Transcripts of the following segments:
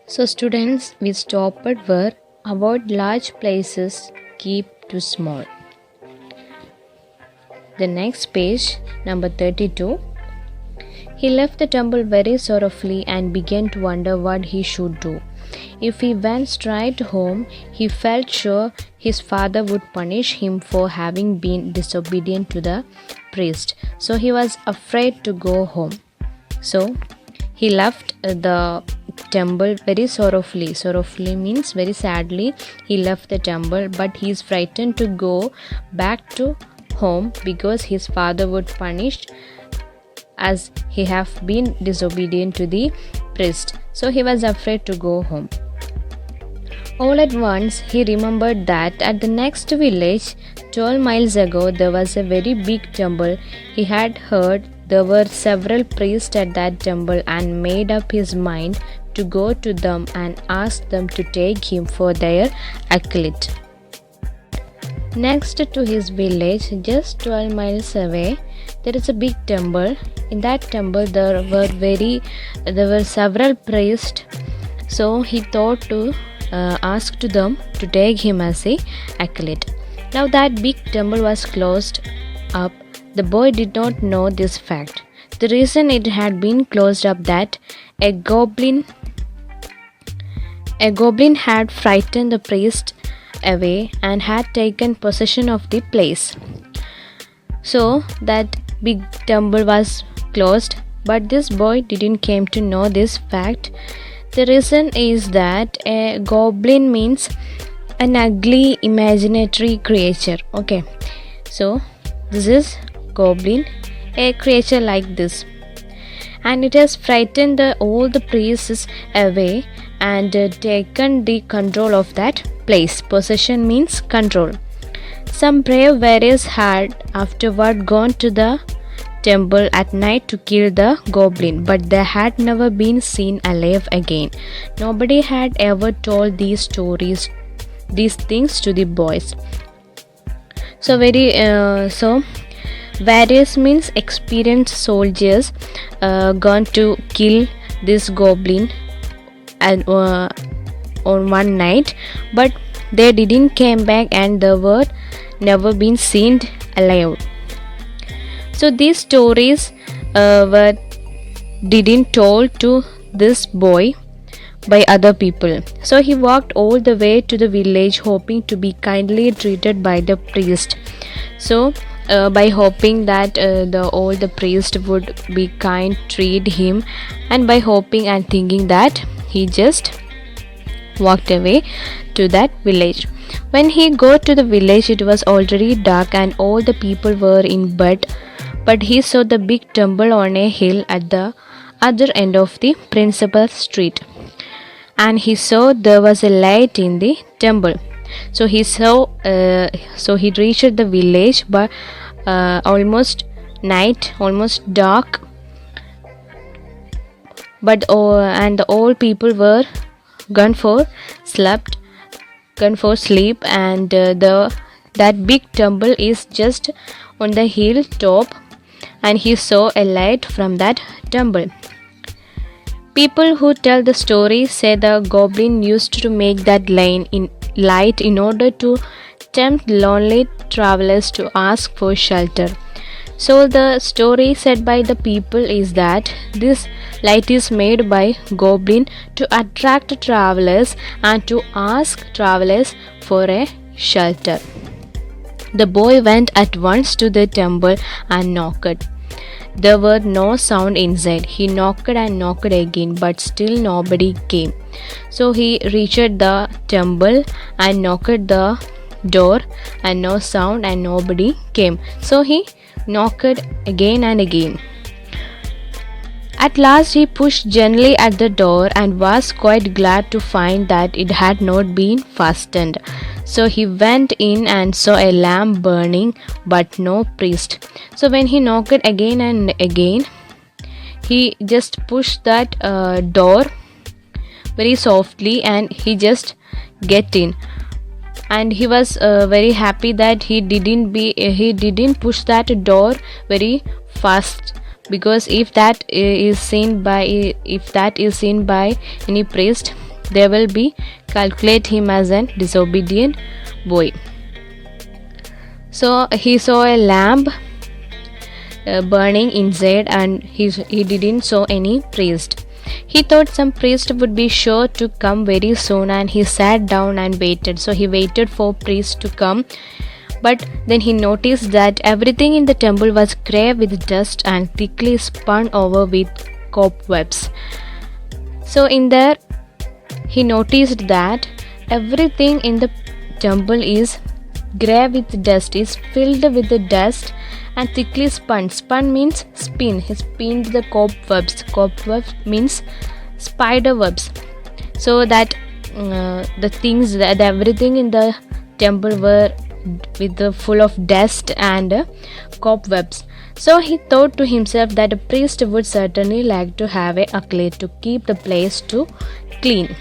So, students, we stopped where avoid large places, keep to small. The next page, number 32. He left the temple very sorrowfully and began to wonder what he should do. If he went straight home, he felt sure his father would punish him for having been disobedient to the priest. So he was afraid to go home. So he left the temple very sorrowfully. Sorrowfully means very sadly he left the temple, but he is frightened to go back to home because his father would punish as he have been disobedient to the priest. So he was afraid to go home. All at once he remembered that at the next village 12 miles ago there was a very big temple. He had heard there were several priests at that temple and made up his mind to go to them and ask them to take him for their acolyte. Next to his village, just 12 miles away, there is a big temple. In that temple there were several priests. So he thought to ask to them to take him as a acolyte. Now that big temple was closed up. The boy did not know this fact. The reason it had been closed up that a goblin had frightened the priest away and had taken possession of the place. So that big temple was closed, but this boy didn't came to know this fact. The reason is that a goblin means an ugly imaginary creature. Okay, so this is goblin, a creature like this, and it has frightened all the priests away and taken the control of that place. Possession means control. Some brave warriors had afterward gone to the temple at night to kill the goblin, but they had never been seen alive again. Nobody had ever told these things to the boys. So warriors means experienced soldiers gone to kill this goblin and on one night, but they didn't came back and they were never been seen alive. So these stories were didn't told to this boy by other people. So he walked all the way to the village hoping to be kindly treated by the priest. So by hoping that all the priest would be kind, treat him, and by hoping and thinking that he just walked away to that village. When he got to the village, it was already dark and all the people were in bed, but he saw the big temple on a hill at the other end of the principal street, and he saw there was a light in the temple. So he reached the village, but almost night, almost dark, but and all people were gone for sleep, and that big temple is just on the hilltop, and he saw a light from that temple. People who tell the story say the goblin used to make that light in order to tempt lonely travelers to ask for shelter. So the story said by the people is that this light is made by goblin to attract travelers and to ask travelers for a shelter. The boy went at once to the temple and knocked. There were no sound inside. He knocked and knocked again, but still nobody came. So he reached the temple and knocked the door, and no sound and nobody came. So he knocked again and again. At last he pushed gently at the door and was quite glad to find that it had not been fastened. So he went in and saw a lamp burning, but no priest. So when he knocked again and again, he just pushed that door very softly and he just get in. And he was very happy that he didn't push that door very fast, because if that is seen by any priest, they will be calculate him as an disobedient boy. So he saw a lamp burning inside, and he didn't saw any priest. He thought some priest would be sure to come very soon, and he sat down and waited. So he waited for priest to come, but then he noticed that everything in the temple was grey with dust and thickly spun over with cobwebs. So in there he noticed that everything in the temple is grey with dust, is filled with the dust and thickly spun. Spun means spin. He spinned the cobwebs. Cobwebs means spider webs. So that the things that everything in the temple were with the full of dust and cobwebs. So he thought to himself that a priest would certainly like to have a accolade to keep the place to clean.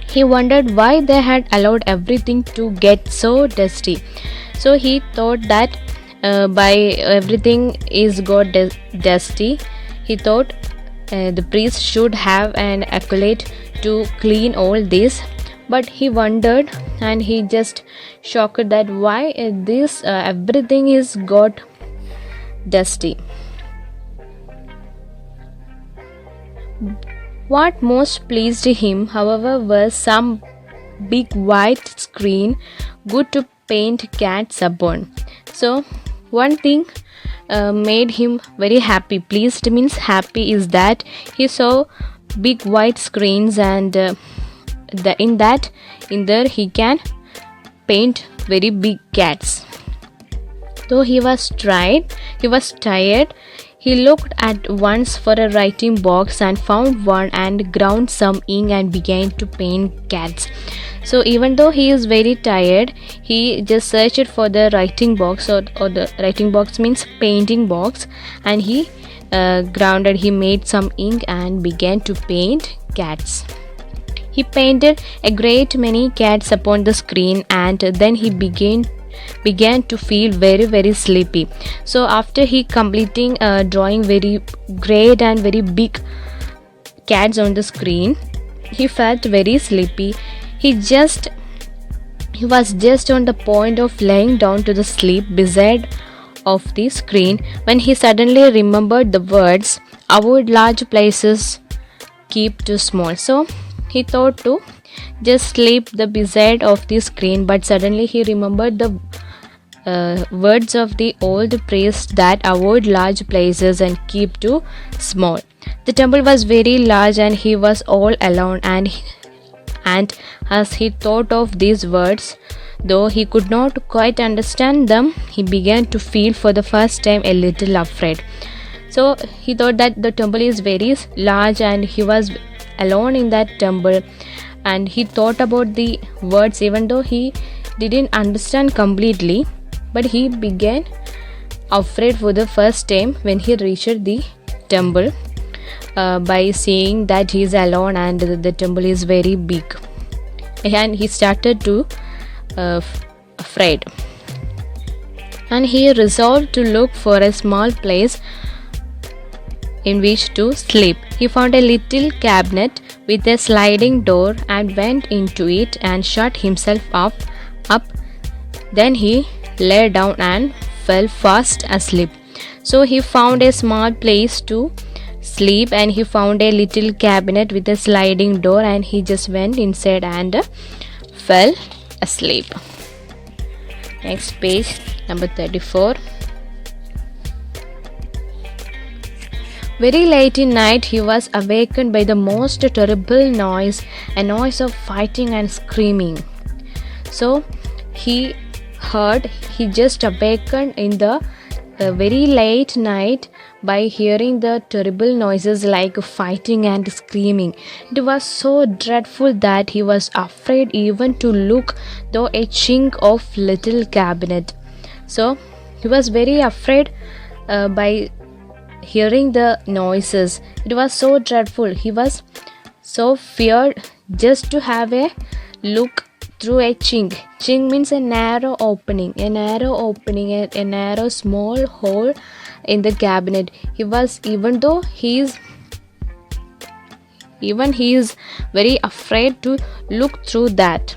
He wondered why they had allowed everything to get so dusty. So he thought that by everything is got dusty, he thought the priest should have an accolade to clean all this. But he wondered, and he just shocked that why this everything is got dusty. What most pleased him, however, was some big white screen good to paint cats upon. So one thing made him very happy. Pleased means happy, is that he saw big white screens, and in there he can paint very big cats. Though he was tired, he looked at once for a writing box and found one and ground some ink and began to paint cats. So even though he is very tired, he just searched for the writing box, or the writing box means painting box, and he he made some ink and began to paint cats. He painted a great many cats upon the screen, and then he began to feel very sleepy. So after he completing drawing very great and very big cats on the screen, he felt very sleepy. He was just on the point of laying down to the sleep beside of the screen when he suddenly remembered the words, avoid large places, keep too small. So he thought to just sleep the beside of the screen, but suddenly he remembered the words of the old priest that avoid large places and keep too small. The temple was very large, and he was all alone, and as he thought of these words, though he could not quite understand them, he began to feel for the first time a little afraid. So he thought that the temple is very large, and he was alone in that temple, and he thought about the words even though he didn't understand completely, but he began afraid for the first time when he reached the temple by seeing that he is alone and the temple is very big, and he started to afraid, and he resolved to look for a small place in which to sleep. He found a little cabinet with a sliding door and went into it and shut himself up. Then he lay down and fell fast asleep. So he found a small place to sleep, and he found a little cabinet with a sliding door, and he just went inside and fell asleep. Next page, number 34. Very late in night, he was awakened by the most terrible noise, a noise of fighting and screaming. So he just awakened in the very late night by hearing the terrible noises like fighting and screaming. It was so dreadful that he was afraid even to look through a chink of little cabinet. So he was very afraid by hearing the noises. It was so dreadful. He was so feared just to have a look through a chink. Chink means a narrow opening, a narrow small hole in the cabinet. He was, even though he Even he is very afraid to look through that.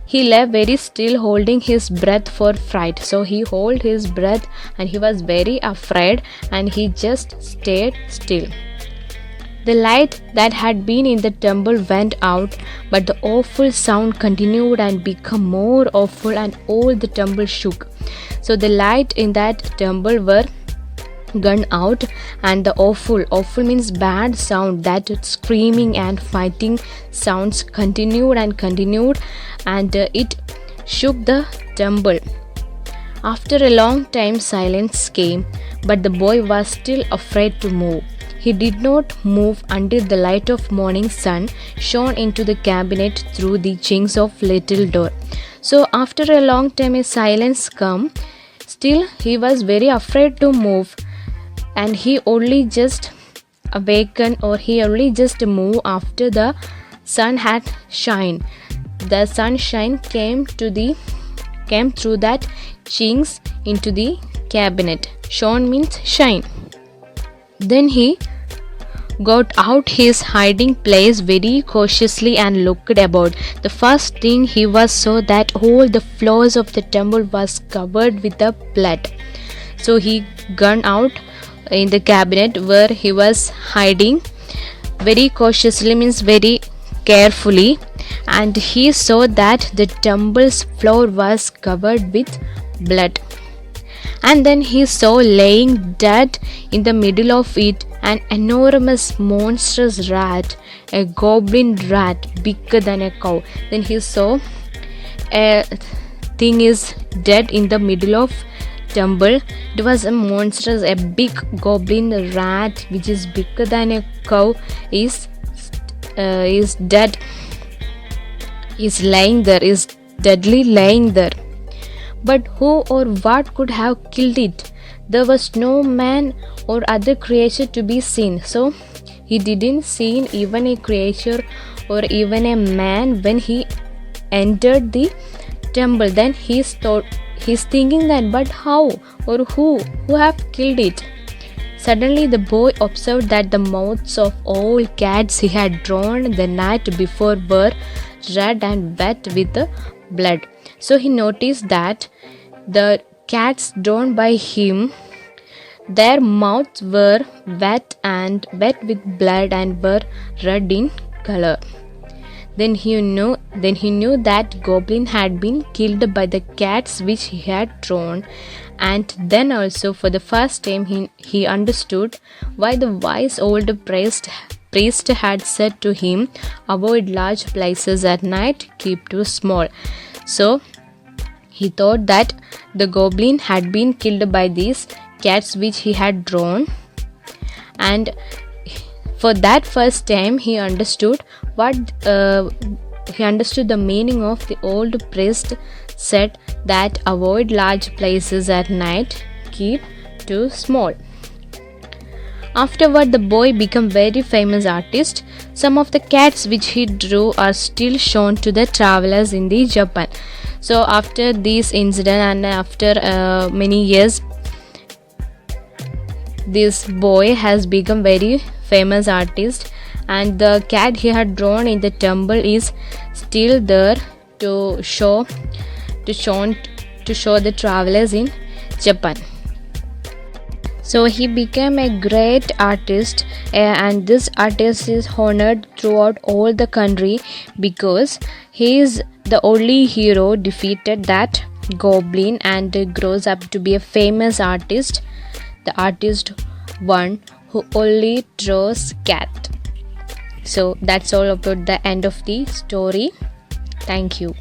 He lay very still, holding his breath for fright. So he held his breath and he was very afraid, and he just stayed still. The light that had been in the temple went out, but the awful sound continued and became more awful, and all the temple shook. So the light in that temple were gone out, and the awful means bad sound, that screaming and fighting sounds continued, and it shook the temple. After a long time silence came, but the boy was still afraid to move. He did not move until the light of morning sun shone into the cabinet through the chinks of little door. So after a long time a silence came. Still he was very afraid to move, and he only just awakened, or he only just moved after the sun had shine. The sunshine came through that chinks into the cabinet. Shone means shine. Then he got out his hiding place very cautiously and looked about. The first thing he was saw that all the floors of the temple was covered with the blood. So he got out in the cabinet where he was hiding very cautiously, means very carefully, and he saw that the temple's floor was covered with blood. And then he saw laying dead in the middle of it an enormous monstrous rat, a goblin rat bigger than a cow. Then he saw a thing is dead in the middle of temple. It was a monstrous, a big goblin rat which is bigger than a cow is dead, is lying there, is deadly lying there. But who or what could have killed it? There was no man or other creature to be seen. So he didn't see even a creature or even a man when he entered the temple. Then he's thinking that, but how or who have killed it? Suddenly the boy observed that the mouths of all cats he had drawn the night before were red and wet with blood. So he noticed that the cats drawn by him, their mouths were wet with blood and were red in color. Then he knew that goblin had been killed by the cats which he had drawn. And then also for the first time he understood why the wise old priest had said to him, avoid large places at night, keep too small. So he thought that the goblin had been killed by these cats which he had drawn, and for that first time he understood the meaning of the old priest said that avoid large places at night, keep too small. Afterward, the boy became very famous artist. Some of the cats which he drew are still shown to the travelers in the Japan. So after this incident and after many years, this boy has become very famous artist, and the cat he had drawn in the temple is still there to show the travelers in Japan. So he became a great artist, and this artist is honored throughout all the country because he is the only hero defeated that goblin and grows up to be a famous artist, the artist one who only draws cat. So that's all about the end of the story. Thank you.